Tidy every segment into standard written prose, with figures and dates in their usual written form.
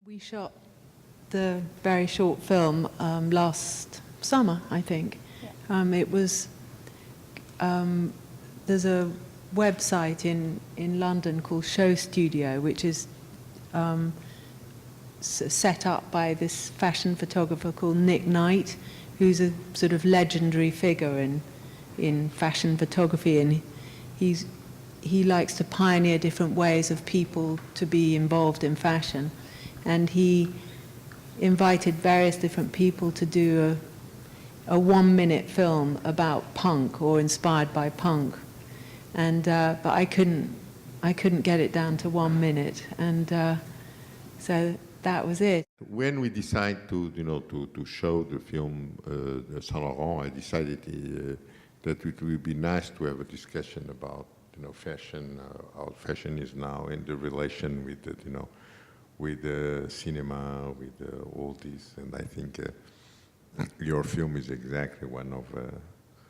We shot the very short film last summer, I think. Yeah. It was, there's a website in London called Show Studio, which is set up by this fashion photographer called Nick Knight, who's a sort of legendary figure in fashion photography, and he likes to pioneer different ways of people to be involved in fashion. And he invited various different people to do a 1-minute film about punk or inspired by punk. And but I couldn't get it down to 1 minute, and so that was it. When we decided to show the film Saint Laurent, I decided that it would be nice to have a discussion about fashion, how fashion is now, and the relation with with the cinema, with all this. And I think your film is exactly one of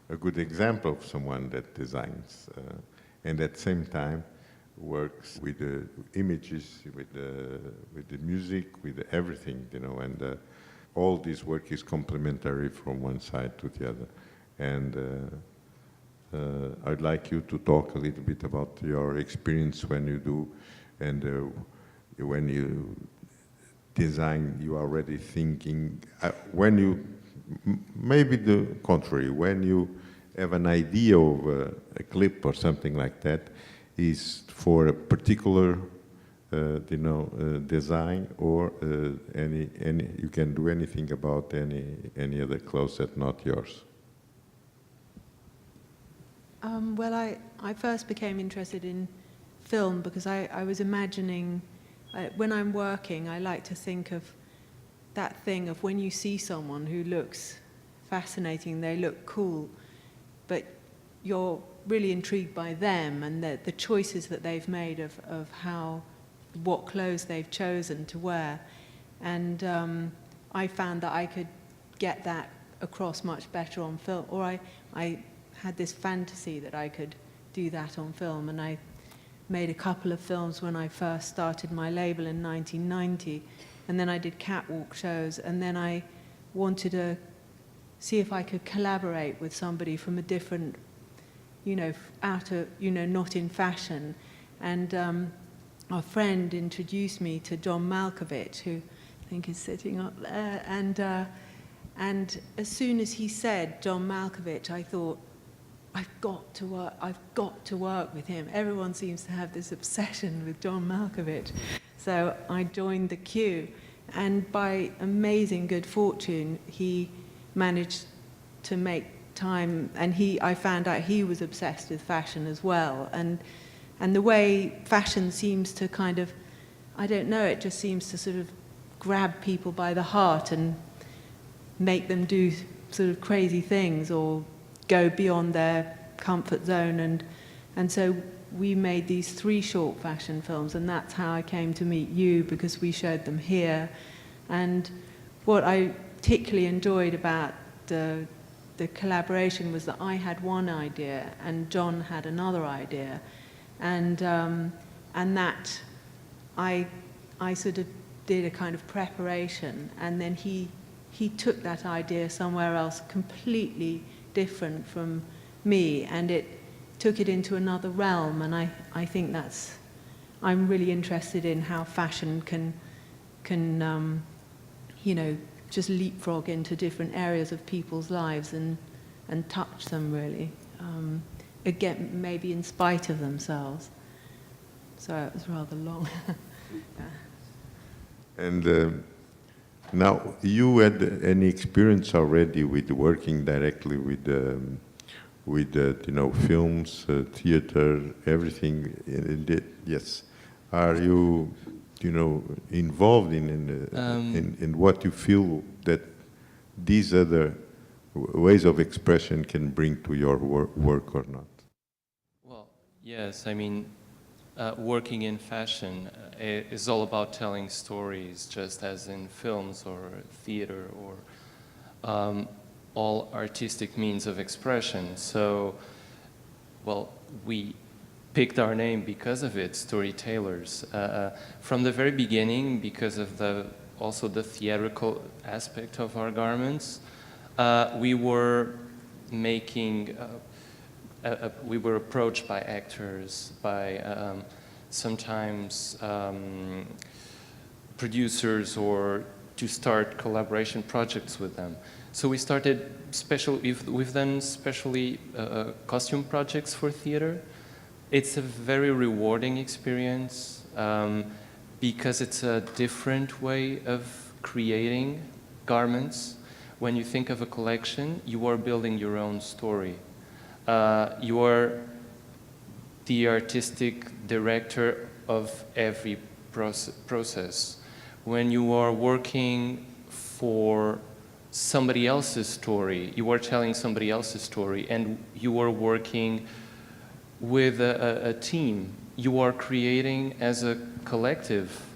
a good example of someone that designs and at the same time works with the images, with the music, with everything, and all this work is complementary from one side to the other. And I'd like you to talk a little bit about your experience when you do, and when you design, you are already thinking, when you, maybe the contrary, when you have an idea of a clip or something like that, is for a particular design, or any you can do anything about any other clothes that not yours? Well, I first became interested in film because I was imagining, when I'm working, I like to think of that thing of when you see someone who looks fascinating, they look cool, but you're really intrigued by them and the choices that they've made of what clothes they've chosen to wear. And I found that I could get that across much better on film, or I had this fantasy that I could do that on film, and I made a couple of films when I first started my label in 1990, and then I did catwalk shows, and then I wanted to see if I could collaborate with somebody from a different, not in fashion. And our friend introduced me to John Malkovich, who I think is sitting up there, and as soon as he said John Malkovich, I thought, I've got to work with him. Everyone seems to have this obsession with John Malkovich. So I joined the queue, and by amazing good fortune, he managed to make time, and I found out he was obsessed with fashion as well. And the way fashion seems to kind of, I don't know, it just seems to sort of grab people by the heart and make them do sort of crazy things or go beyond their comfort zone, and so we made these 3 short fashion films, and that's how I came to meet you, because we showed them here. And what I particularly enjoyed about the collaboration was that I had one idea and John had another idea, and that I sort of did a kind of preparation, and then he took that idea somewhere else completely different from me, and it took it into another realm. And I think I'm really interested in how fashion can just leapfrog into different areas of people's lives and touch them really, again, maybe in spite of themselves. So it was rather long. Yeah. And now, you had any experience already with working directly with films, theater, everything? Yes. Are you, involved in what you feel that these other ways of expression can bring to your work or not? Well, yes. I mean, working in fashion is all about telling stories, just as in films or theater or all artistic means of expression. So, well, we picked our name because of it, storytellers. From the very beginning, because of also the theatrical aspect of our garments, we were making, we were approached by actors, by sometimes producers, or to start collaboration projects with them. So we started we've done specially costume projects for theater. It's a very rewarding experience because it's a different way of creating garments. When you think of a collection, you are building your own story. You are the artistic director of every process. When you are working for somebody else's story, you are telling somebody else's story, and you are working with a team. You are creating as a collective.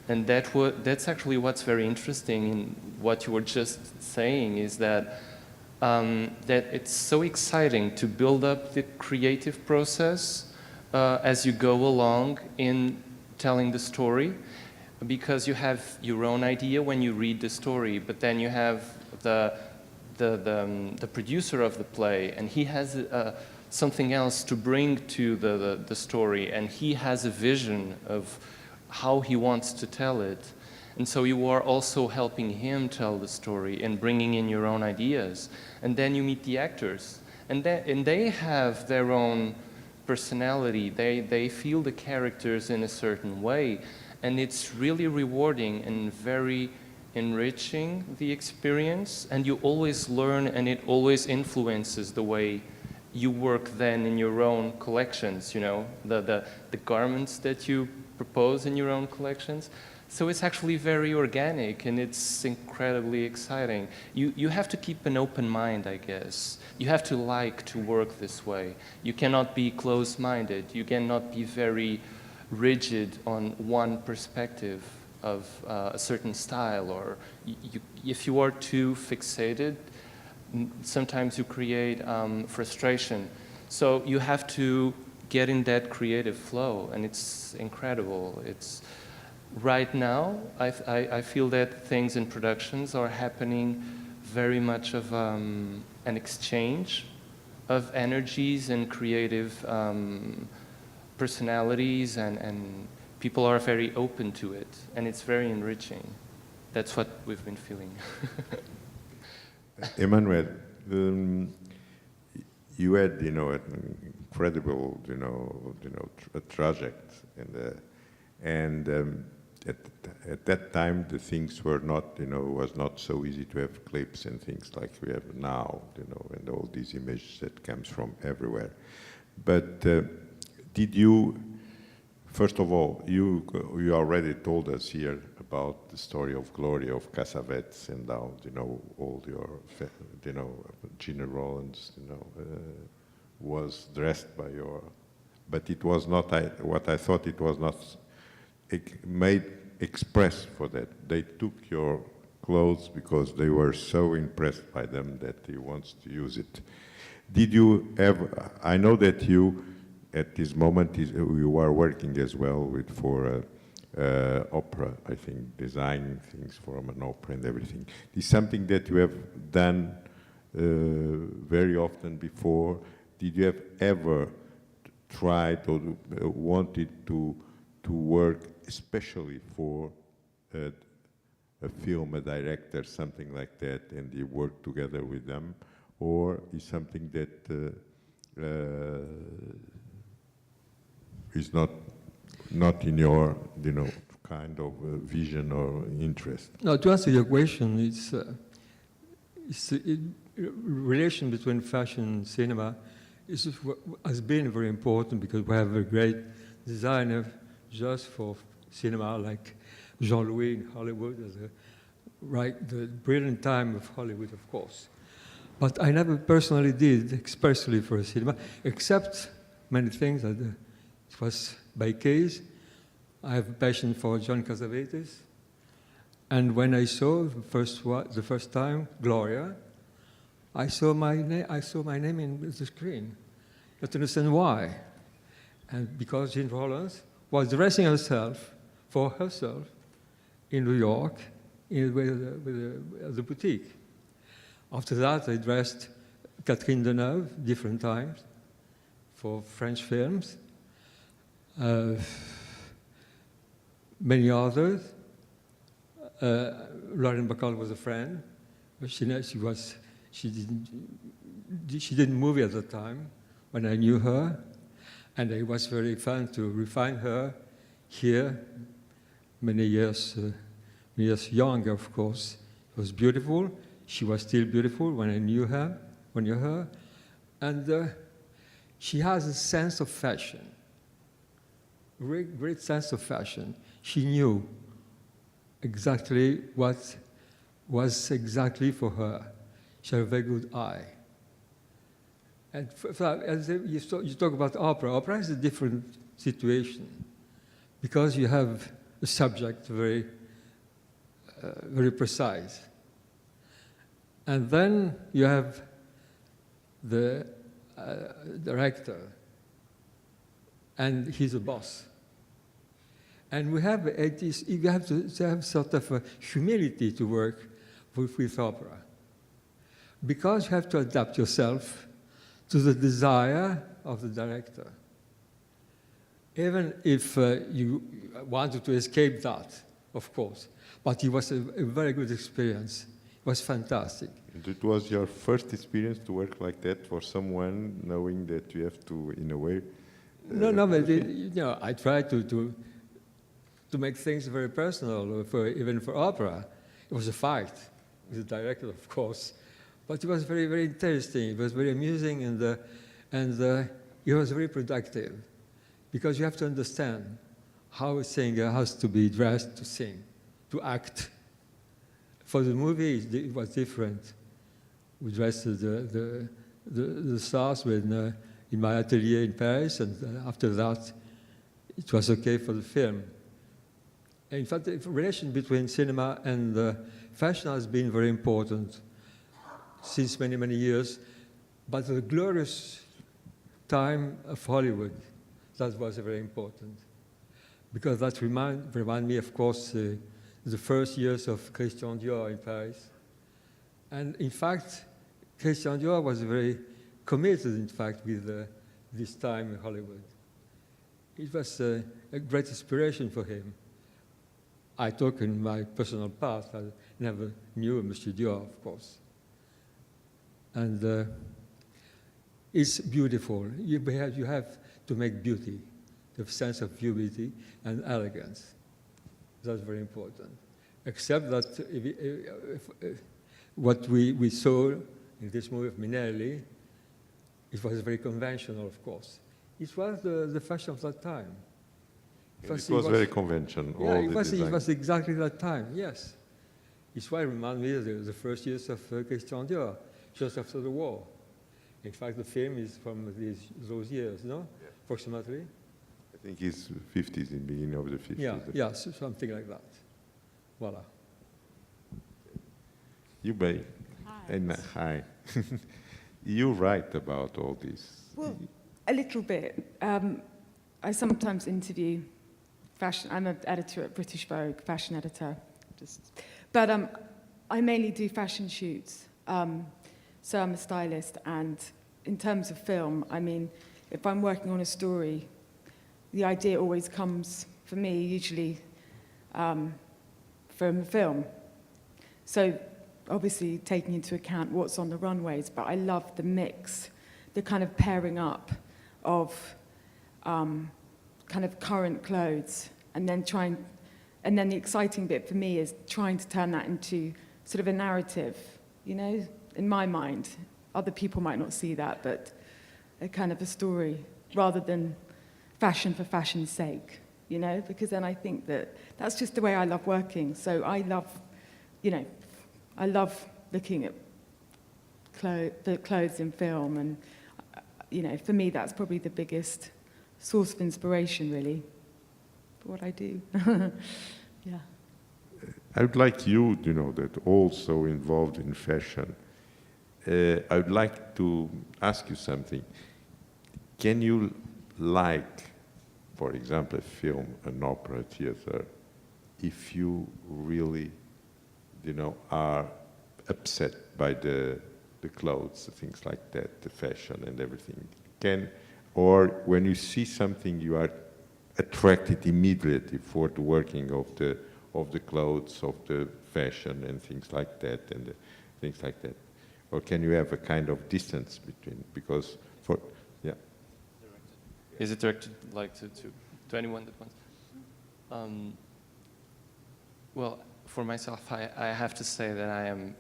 And that's actually what's very interesting in what you were just saying, is that that it's so exciting to build up the creative process as you go along in telling the story, because you have your own idea when you read the story, but then you have the producer of the play, and he has something else to bring to the story, and he has a vision of how he wants to tell it. And so you are also helping him tell the story and bringing in your own ideas. And then you meet the actors, and they have their own personality. They feel the characters in a certain way. And it's really rewarding and very enriching, the experience. And you always learn, and it always influences the way you work then in your own collections, you know, the garments that you propose in your own collections. So it's actually very organic, and it's incredibly exciting. You have to keep an open mind, I guess. You have to like to work this way. You cannot be closed-minded. You cannot be very rigid on one perspective of a certain style, or if you are too fixated, sometimes you create frustration. So you have to get in that creative flow, and it's incredible. It's right now, I feel that things in productions are happening very much of an exchange of energies and creative personalities, and people are very open to it, and it's very enriching. That's what we've been feeling. Emmanuel, you had, you know, an incredible, project, and at that time the things were not, was not so easy to have clips and things like we have now, and all these images that comes from everywhere. But did you, first of all, you already told us here about the story of Gloria of Cassavetes, and how, all your, Gina Rollins, was dressed by your, but it was not, what I thought it was not made express for that. They took your clothes because they were so impressed by them that he wants to use it. Did you ever, I know that you, at this moment, you are working as well for opera, I think, designing things from an opera and everything. Is something that you have done very often before? Did you have ever tried or wanted to work especially for a film, a director, something like that, and you work together with them? Or is something that is not in your, kind of vision or interest? No, to answer your question, it's relation between fashion and cinema has been very important, because we have a great designer just for cinema, like Jean-Louis in Hollywood, the brilliant time of Hollywood, of course. But I never personally did expressly for cinema, except many things that it was by case. I have a passion for John Cassavetes, and when I saw the first time Gloria, I saw my name in the screen. You have to understand why. And because Jean Rollins was dressing herself for herself in New York with the boutique. After that, I dressed Catherine Deneuve different times for French films. Many others. Lauren Bacall was a friend, but she didn't move at the time when I knew her, and it was very fun to refine her here. Many years younger, of course. It was beautiful. She was still beautiful when I knew her, and she has a sense of fashion, great sense of fashion. She knew exactly what was exactly for her. She had a very good eye. And as you talk about opera. Opera is a different situation because you have a subject very precise. And then you have the director, and he's a boss. And you have to have sort of a humility to work with opera, because you have to adapt yourself to the desire of the director. Even if you wanted to escape that, of course. But it was a very good experience. It was fantastic. And it was your first experience to work like that for someone, knowing that you have to, in a way... but I tried to make things very personal, even for opera. It was a fight with the director, of course. But it was very, very interesting. It was very amusing, and it was very productive, because you have to understand how a singer has to be dressed to sing, to act. For the movie, it was different. We dressed the stars in my atelier in Paris, and after that, it was okay for the film. In fact, the relation between cinema and fashion has been very important since many, many years. But the glorious time of Hollywood, that was very important. Because that remind me, of course, the first years of Christian Dior in Paris. And in fact, Christian Dior was very committed, in fact, with this time in Hollywood. It was a great inspiration for him. I talk in my personal past. I never knew Mr. Dior, of course. And it's beautiful. You have to make beauty, the sense of beauty and elegance. That's very important. Except that what we saw in this movie of Minelli, it was very conventional, of course. It was the fashion of that time. It was very conventional. Yeah, it was exactly that time, yes. It's why it reminded me of the first years of Christian Dior, just after the war. In fact, the film is from those years, no? Yeah. Approximately. I think it's 50s, in the beginning of the 50s. Yeah, something like that. Voila. You may. Hi. You write about all this. Well, a little bit. I sometimes interview fashion. I'm an editor at British Vogue, fashion editor. But I mainly do fashion shoots. So I'm a stylist, and in terms of film, I mean, if I'm working on a story, the idea always comes, for me, usually from the film. So obviously taking into account what's on the runways, but I love the mix, the kind of pairing up of kind of current clothes, and then the exciting bit for me is trying to turn that into sort of a narrative, you know, in my mind. Other people might not see that, but a kind of a story, rather than fashion for fashion's sake, you know, because then I think that's just the way I love working. So I love, you know, I love looking at the clothes in film, and, you know, for me that's probably the biggest source of inspiration, really, for what I do. Yeah. I would like you know, that also involved in fashion. I would like to ask you something. Can you like for example, a film, an opera theater, if you really, are upset by the clothes, things like that, the fashion and everything, or when you see something, you are attracted immediately for the working of the clothes, of the fashion and things like that, or can you have a kind of distance between, because Is it directed like to anyone that wants? Well, for myself, I have to say that I am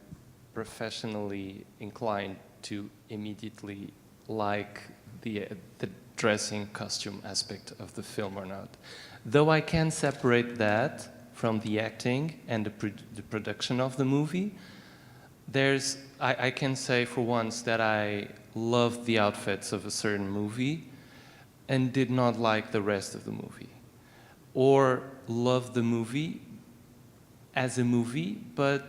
professionally inclined to immediately like the dressing costume aspect of the film or not. Though I can separate that from the acting and the production of the movie, I can say for once that I loved the outfits of a certain movie and did not like the rest of the movie. Or loved the movie as a movie, but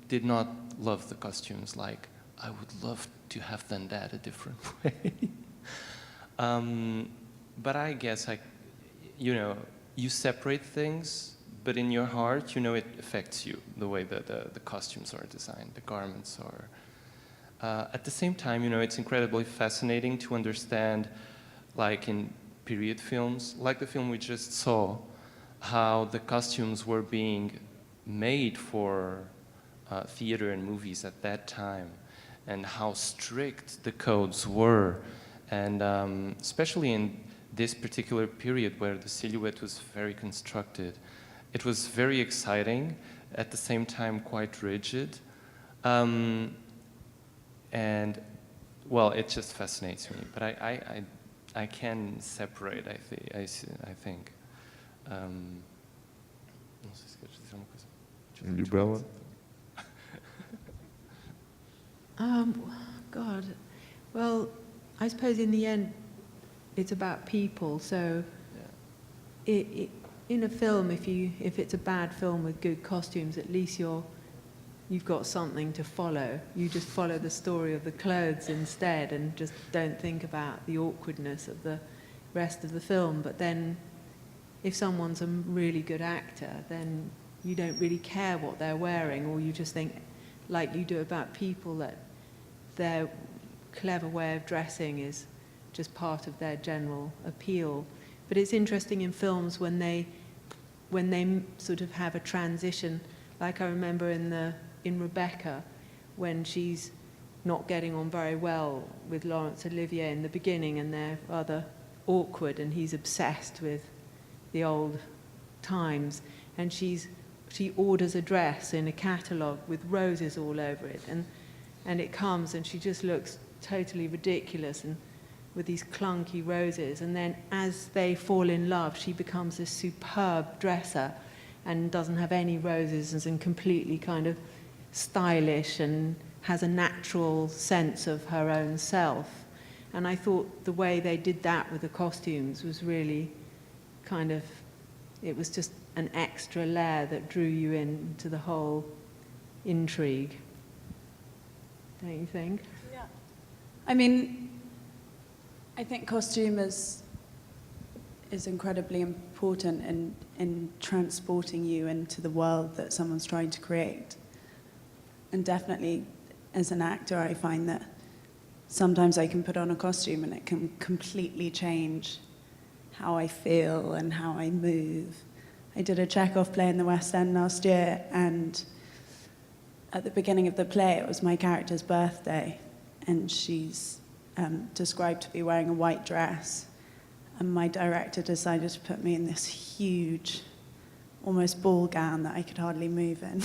did not love the costumes. Like, I would love to have done that a different way. But I guess you separate things, but in your heart, it affects you, the way that the costumes are designed, the garments are. At the same time, it's incredibly fascinating to understand, like in period films, like the film we just saw, how the costumes were being made for theater and movies at that time, and how strict the codes were, and especially in this particular period where the silhouette was very constructed. It was very exciting, at the same time quite rigid, and well, it just fascinates me. But I can separate, I think. Não sei se queres dizer uma coisa. You, Bella? God. Well, I suppose in the end, it's about people. So, in a film, if it's a bad film with good costumes, at least you've got something to follow. You just follow the story of the clothes instead, and just don't think about the awkwardness of the rest of the film. But then, if someone's a really good actor, then you don't really care what they're wearing, or you just think, like you do about people, that their clever way of dressing is just part of their general appeal. But it's interesting in films when they sort of have a transition, like I remember in Rebecca, when she's not getting on very well with Laurence Olivier in the beginning, and they're rather awkward, and he's obsessed with the old times, and she orders a dress in a catalogue with roses all over it, and it comes, and she just looks totally ridiculous and with these clunky roses, and then as they fall in love, she becomes this superb dresser and doesn't have any roses and completely kind of stylish and has a natural sense of her own self. And I thought the way they did that with the costumes was really kind of, it was just an extra layer that drew you into the whole intrigue. Don't you think? Yeah. I mean, I think costume is incredibly important in transporting you into the world that someone's trying to create. And definitely, as an actor, I find that sometimes I can put on a costume and it can completely change how I feel and how I move. I did a Chekhov play in the West End last year, and at the beginning of the play, it was my character's birthday, and she's described to be wearing a white dress, and my director decided to put me in this huge, almost ball gown that I could hardly move in.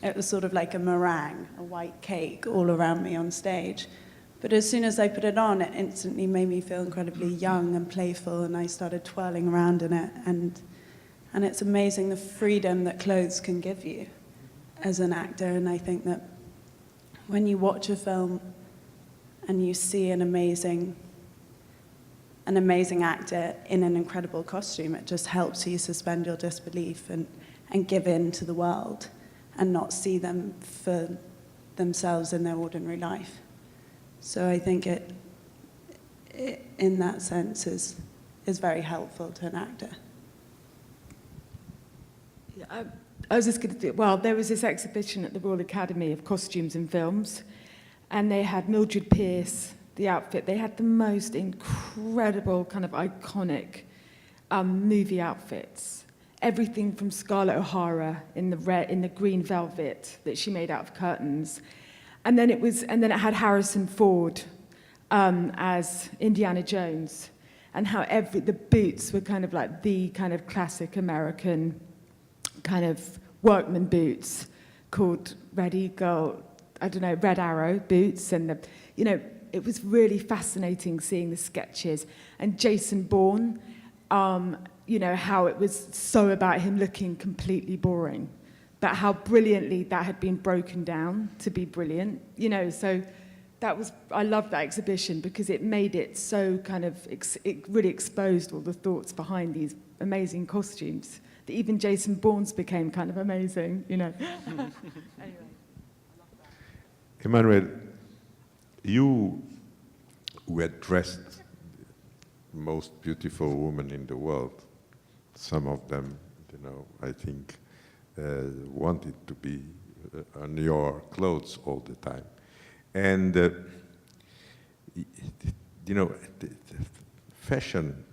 It was sort of like a meringue, a white cake all around me on stage. But as soon as I put it on, it instantly made me feel incredibly young and playful, and I started twirling around in it. And it's amazing the freedom that clothes can give you as an actor. And I think that when you watch a film and you see an amazing actor in an incredible costume, it just helps you suspend your disbelief and give in to the world and not see them for themselves in their ordinary life. So I think it in that sense is is very helpful to an actor. I was just going to do, well, there was this exhibition at the Royal Academy of Costumes and Films, and they had Mildred Pierce, the outfit. They had the most incredible, kind of iconic movie outfits. Everything from Scarlett O'Hara in the green velvet that she made out of curtains, and then it had Harrison Ford as Indiana Jones, and how the boots were kind of like the kind of classic American kind of workman boots called Red Eagle, I don't know, Red Arrow boots, and it was really fascinating seeing the sketches. And Jason Bourne, how it was so about him looking completely boring, but how brilliantly that had been broken down to be brilliant, so I loved that exhibition because it made it so kind of, it really exposed all the thoughts behind these amazing costumes. That even Jason Bourne's became kind of amazing, Anyway. Emmanuel, you were dressed the most beautiful woman in the world. Some of them, I think, wanted to be on your clothes all the time. And, fashion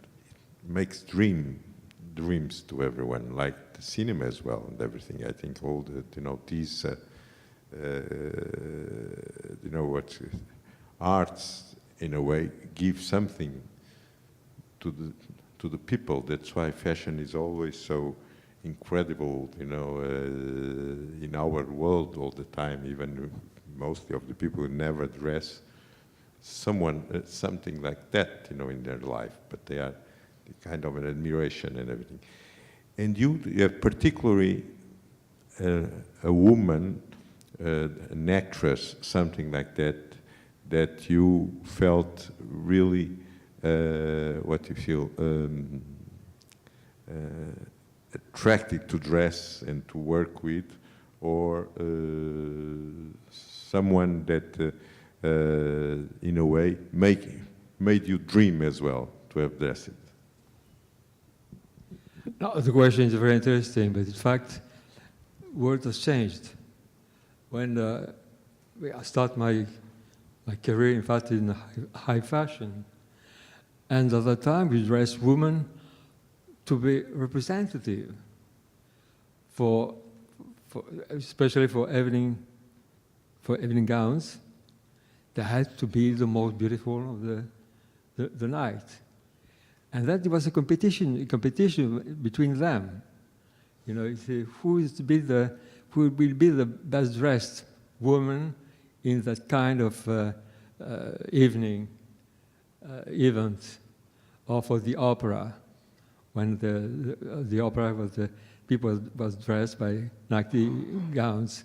makes dreams to everyone, like the cinema as well and everything. I think all the, these, arts, in a way, give something to the people. That's why fashion is always so incredible, in our world all the time. Even mostly of the people who never dress something like that, in their life, but they are kind of an admiration and everything. And you have particularly a woman, an actress, something like that, that you felt really, what you feel, attracted to dress and to work with, or someone that, in a way, made you dream as well to have dressed it? No, the question is very interesting, but in fact, world has changed. When I started my career, in fact, in high fashion, and at the time we dressed women to be representative especially for evening gowns. They had to be the most beautiful of the night. And that was a competition between them. Who will be the best dressed woman in that kind of evening event, or for the opera, when the opera people was dressed by nighty gowns.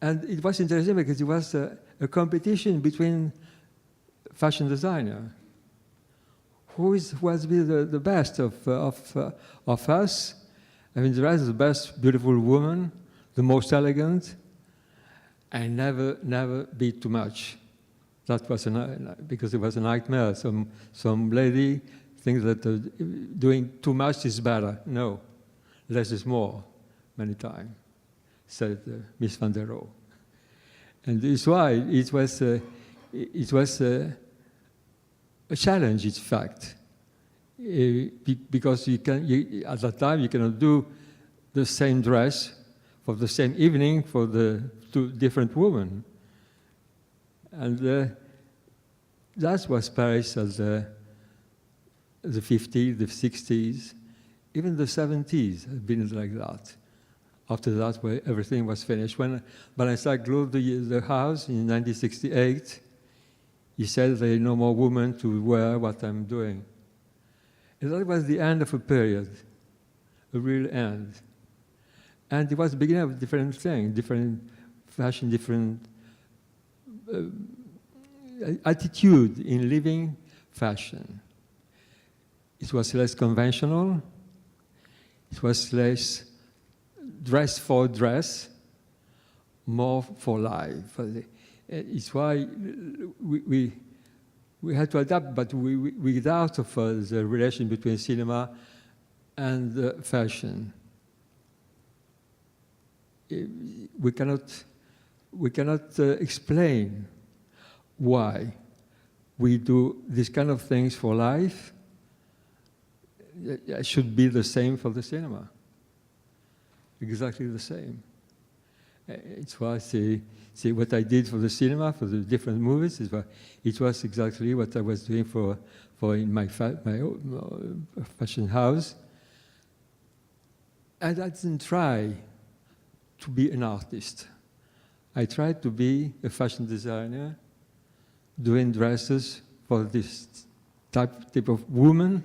And it was interesting because it was a competition between fashion designers. Who was the best of us? I mean, dressed as the best beautiful woman, the most elegant, and never be too much. That was because it was a nightmare. Some lady thinks that doing too much is better. No, less is more, many times, said Miss van der Rohe. And this is why it was a challenge, in fact, because at that time you cannot do the same dress for the same evening for the two different women. And that was Paris as the 50s, the 60s, even the 70s had been like that. After that, where everything was finished. When Balenciaga closed the house in 1968, he said there are no more women to wear what I'm doing. And that was the end of a period, a real end. And it was the beginning of different things, different fashion, different attitude in living fashion. It was less conventional. It was less dress for dress, more for life. It's why we had to adapt, but we get out of the relation between cinema and fashion. We cannot explain why we do these kind of things for life. It should be the same for the cinema. Exactly the same. It's why I say what I did for the cinema, for the different movies, it was exactly what I was doing for in my fashion house. And I didn't try to be an artist. I tried to be a fashion designer, doing dresses for this type of woman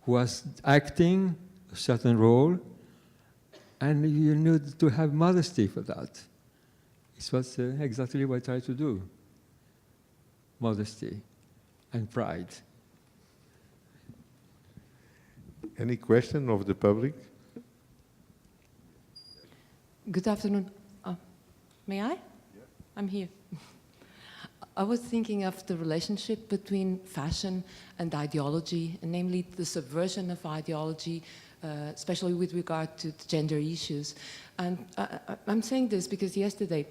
who was acting a certain role, and you need to have modesty for that. It was exactly what I tried to do. Modesty and pride. Any question of the public? Good afternoon. May I? Yeah. I'm here. I was thinking of the relationship between fashion and ideology, and namely the subversion of ideology, especially with regard to gender issues. And I'm saying this because yesterday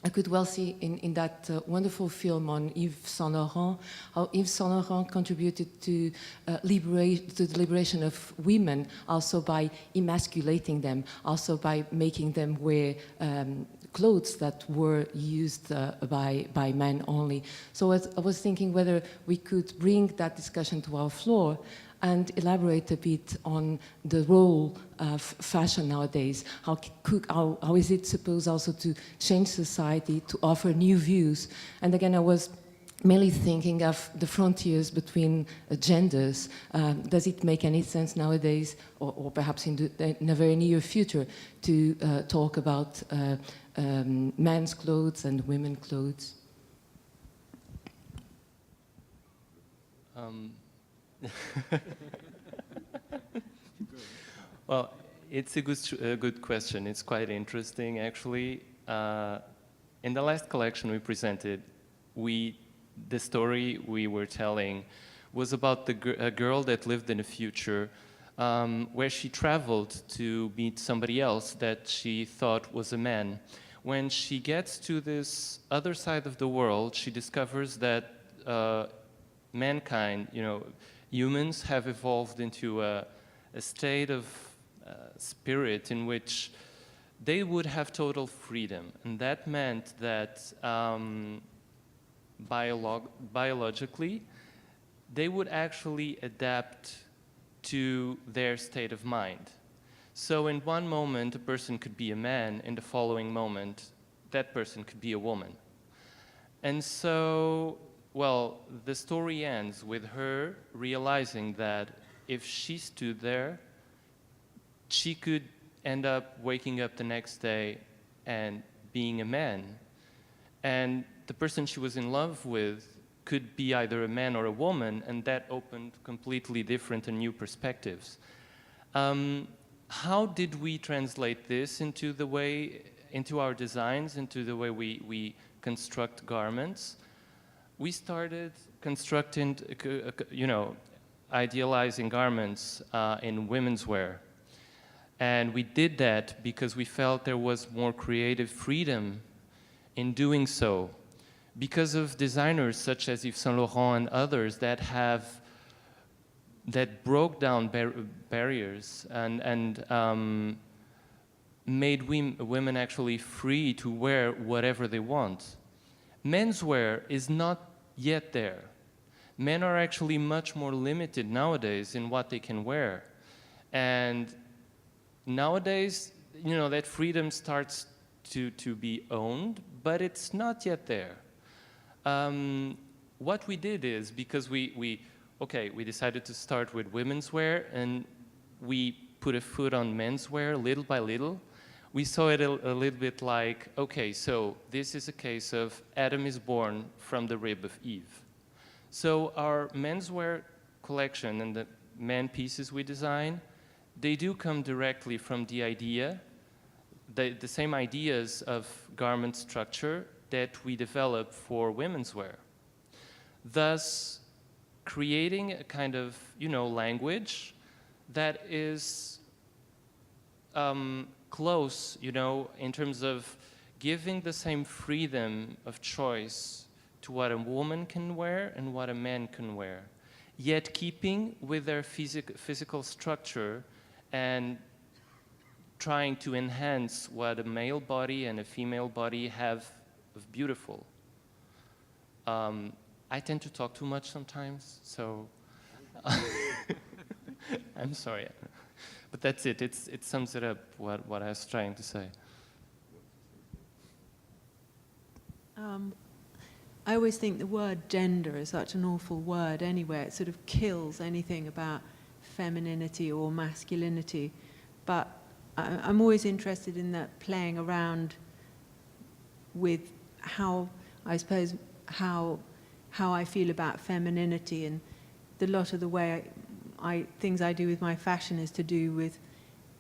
I could well see in that wonderful film on Yves Saint Laurent, how Yves Saint Laurent contributed to the liberation of women, also by emasculating them, also by making them wear clothes that were used by men only. So I was thinking whether we could bring that discussion to our floor and elaborate a bit on the role of fashion nowadays. How is it supposed also to change society, to offer new views? And again, I was mainly thinking of the frontiers between genders. Does it make any sense nowadays, or perhaps in a very near future, to talk about men's clothes and women's clothes? Well, it's a good question. It's quite interesting, actually. In the last collection we presented, the story we were telling was about a girl that lived in a future where she traveled to meet somebody else that she thought was a man. When she gets to this other side of the world, she discovers that mankind, humans have evolved into a state of spirit in which they would have total freedom. And that meant that biologically, they would actually adapt to their state of mind. So in one moment, a person could be a man. In the following moment, that person could be a woman. And so, well, the story ends with her realizing that if she stood there, she could end up waking up the next day and being a man. And the person she was in love with could be either a man or a woman, and that opened completely different and new perspectives. How did we translate this into our designs, into the way we construct garments? We started constructing, idealizing garments in women's wear. And we did that because we felt there was more creative freedom in doing so, because of designers such as Yves Saint Laurent and others that broke down barriers and made women actually free to wear whatever they want. Menswear is not yet there. Men are actually much more limited nowadays in what they can wear. And nowadays, that freedom starts to be owned, but it's not yet there. What we did is, because we decided to start with women's wear, and we put a foot on menswear little by little. We saw it a little bit like, okay, so this is a case of Adam is born from the rib of Eve. So our menswear collection and the men pieces we design, they do come directly from the idea, the same ideas of garment structure that we develop for women's wear. thus creating a kind of, language that is close, in terms of giving the same freedom of choice to what a woman can wear and what a man can wear, yet keeping with their physical structure and trying to enhance what a male body and a female body have of beautiful. I tend to talk too much sometimes, so I'm sorry. But that's it. It sums it up, what I was trying to say. I always think the word gender is such an awful word anyway. It sort of kills anything about femininity or masculinity. But I'm always interested in that, playing around with how, I suppose, how I feel about femininity, and a lot of the way things I do with my fashion is to do with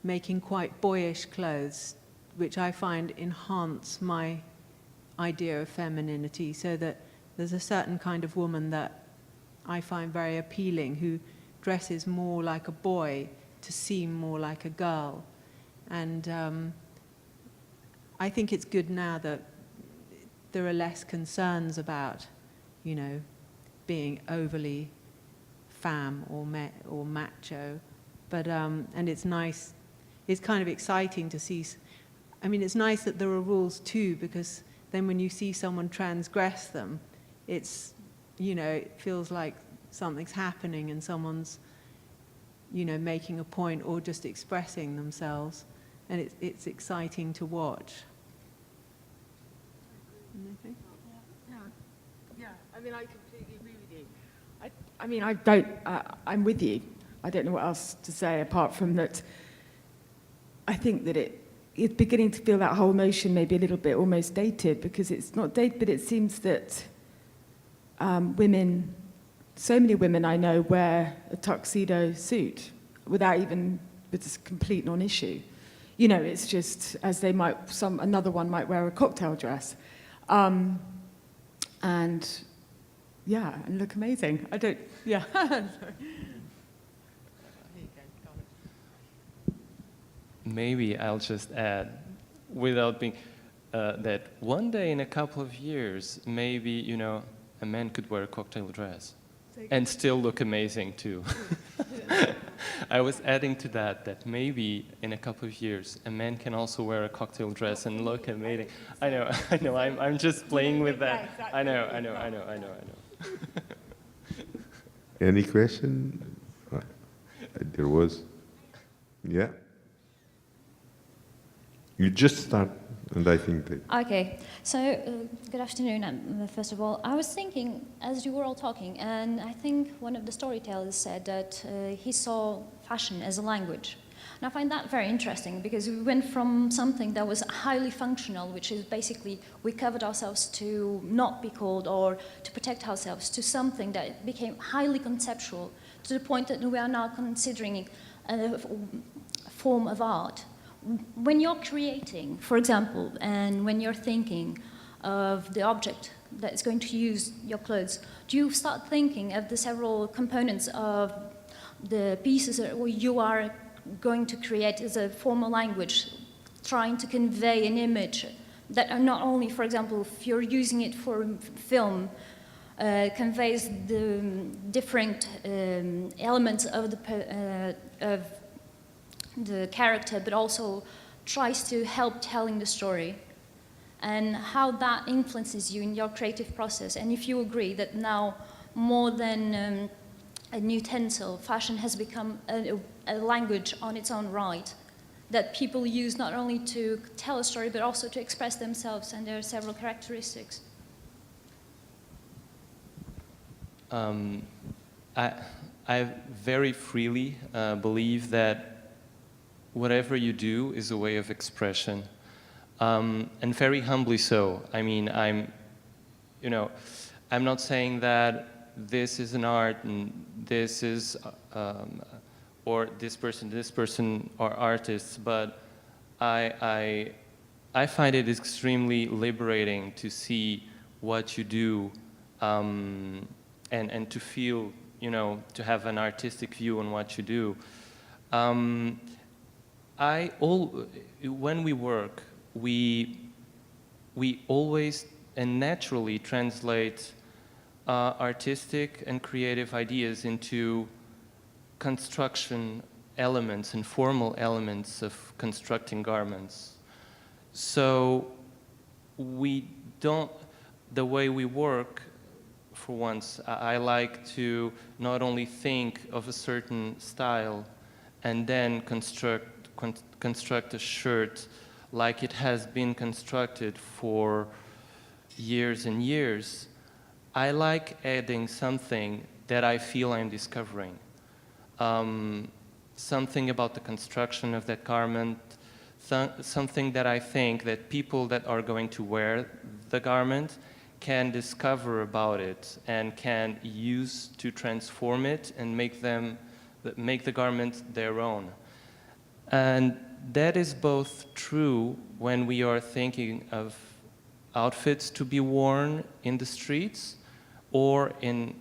making quite boyish clothes, which I find enhance my idea of femininity, so that there's a certain kind of woman that I find very appealing, who dresses more like a boy to seem more like a girl. And I think it's good now that there are less concerns about, being overly femme or macho. But, and it's nice, it's kind of exciting to see, it's nice that there are rules too, because then when you see someone transgress them, it's, it feels like something's happening and someone's, making a point or just expressing themselves. And it's exciting to watch. Anything? Yeah, I completely agree with you. I'm with you. I don't know what else to say apart from that. I think that it's beginning to feel that whole notion maybe a little bit almost dated, because it's not dated, but it seems that women, so many women I know, wear a tuxedo suit without even, it's a complete non-issue. It's just as they might, another one might wear a cocktail dress. And look amazing. Sorry. Maybe I'll just add, without being, that one day in a couple of years, maybe, a man could wear a cocktail dress and still look amazing too. I was adding to that maybe in a couple of years, a man can also wear a cocktail dress and look amazing. I know, I'm just playing with that. I know. Any question? There was. Yeah. You just start, and I think that. Okay, so good afternoon. First of all, I was thinking as you were all talking, and I think one of the storytellers said that he saw fashion as a language. And I find that very interesting, because we went from something that was highly functional, which is basically we covered ourselves to not be cold or to protect ourselves, to something that became highly conceptual, to the point that we are now considering a form of art. When you're creating, for example, and when you're thinking of the object that is going to use your clothes, do you start thinking of the several components of the pieces that you are going to create as a formal language, trying to convey an image that are not only, for example, if you're using it for film, conveys the different elements of the character, but also tries to help telling the story, and how that influences you in your creative process. And if you agree that now, more than a utensil, fashion has become a language on its own right, that people use not only to tell a story, but also to express themselves, and there are several characteristics. I very freely believe that whatever you do is a way of expression, and very humbly so. I'm not saying that this is an art and this is, or this person are artists, but I find it extremely liberating to see what you do and to feel, you know, to have an artistic view on what you do. When we work, we always and naturally translate artistic and creative ideas into construction elements and formal elements of constructing garments. So we don't, the way we work, for once, I like to not only think of a certain style and then construct a shirt like it has been constructed for years and years. I like adding something that I feel I'm discovering. Something about the construction of that garment, something that I think that people that are going to wear the garment can discover about it and can use to transform it and make the garment their own. And that is both true when we are thinking of outfits to be worn in the streets or in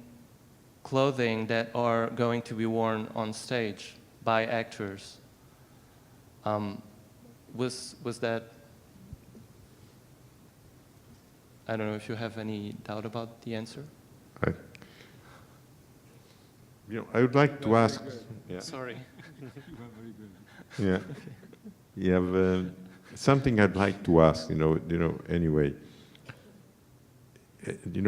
clothing that are going to be worn on stage by actors. Was that, I don't know if you have any doubt about the answer? I would like to ask. Yeah. Sorry. Yeah. You have something I'd like to ask. Anyway.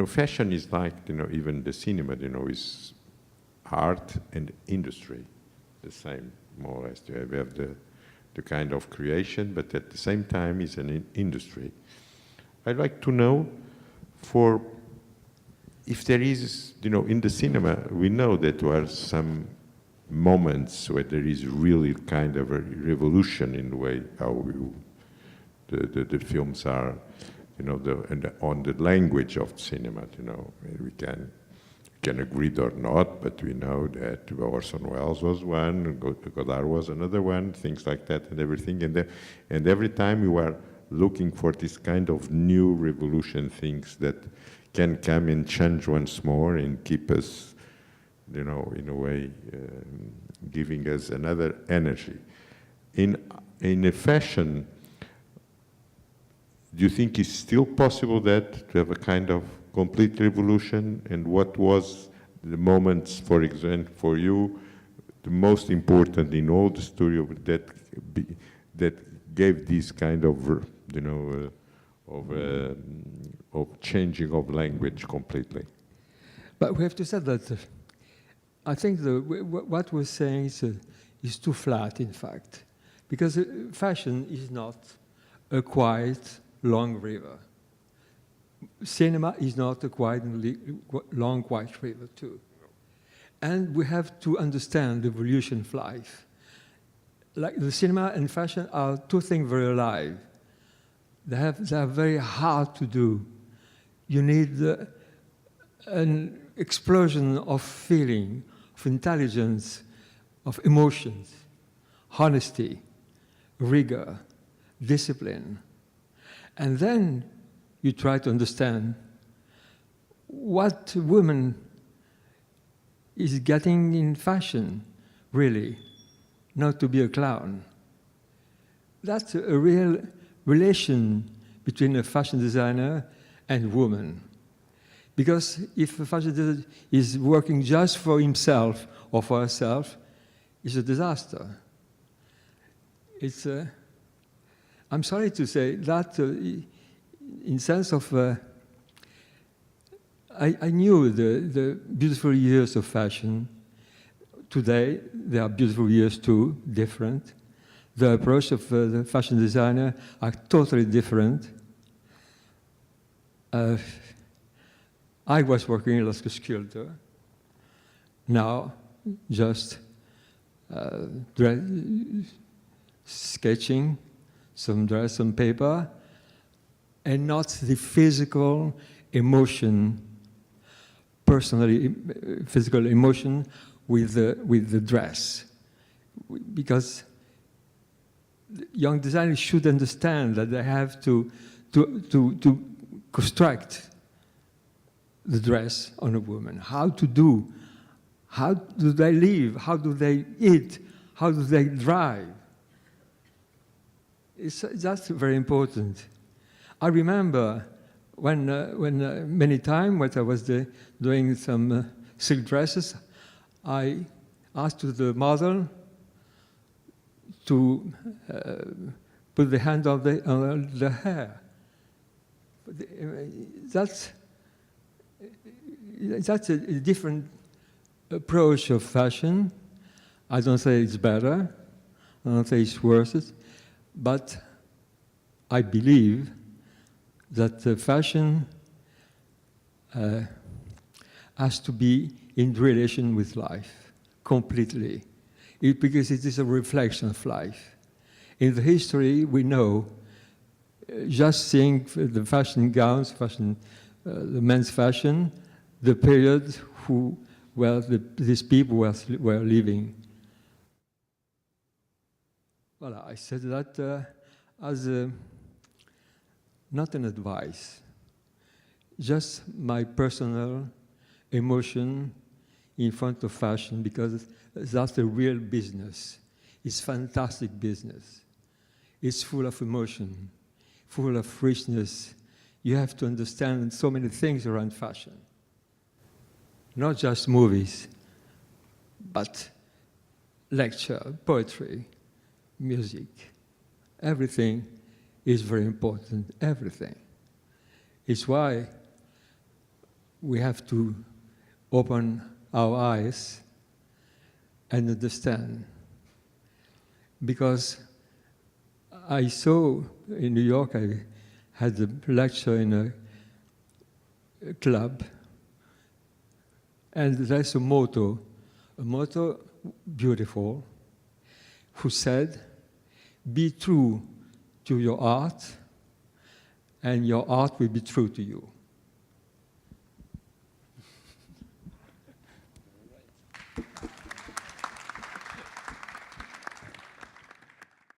Fashion is like, even the cinema, is art and industry, the same, more or less. We have the kind of creation, but at the same time is an industry. I'd like to know if there is, in the cinema, we know that there are some moments where there is really kind of a revolution in the way how the films are, on the language of cinema, we can agree or not, but we know that Orson Welles was one, Godard was another one, things like that and everything. And every time you are looking for this kind of new revolution, things that can come and change once more and keep us, in a way, giving us another energy. In a fashion, do you think it's still possible that to have a kind of complete revolution? And what was the moments, for example, for you, the most important in all the story of that gave this kind of, of changing of language completely? But we have to say that I think what we're saying is too flat, in fact, because fashion is not a quiet, long river. Cinema is not a quiet, long, quiet river, too. And we have to understand the evolution of life. Like the cinema and fashion are two things very alive. They are very hard to do. You need an explosion of feeling, of intelligence, of emotions, honesty, rigor, discipline. And then you try to understand what woman is getting in fashion, really, not to be a clown. That's a real relation between a fashion designer and woman. Because if a fashion designer is working just for himself or for herself, it's a disaster. I'm sorry to say that in sense of, I knew the beautiful years of fashion. Today, there are beautiful years too, different. The approach of the fashion designer are totally different. I was working as a sculptor. Now, just sketching, some dress on paper, and not the physical emotion, physical emotion with the dress. Because young designers should understand that they have to construct the dress on a woman, how do they live, how do they eat, how do they drive. That's very important. I remember when many times when I was doing some silk dresses, I asked the model to put the hand on the hair. That's a different approach of fashion. I don't say it's better, I don't say it's worse, but I believe that fashion has to be in relation with life, completely, because it is a reflection of life. In the history, we know, just seeing the fashion gowns, the men's fashion, the period where these people were living. Well, I said that as not an advice, just my personal emotion in front of fashion, because that's a real business. It's fantastic business. It's full of emotion, full of richness. You have to understand so many things around fashion. Not just movies, but lecture, poetry, music. Everything is very important, everything. It's why we have to open our eyes and understand. Because I saw in New York, I had a lecture in a club, and there's a motto beautiful, who said, "Be true to your art, and your art will be true to you."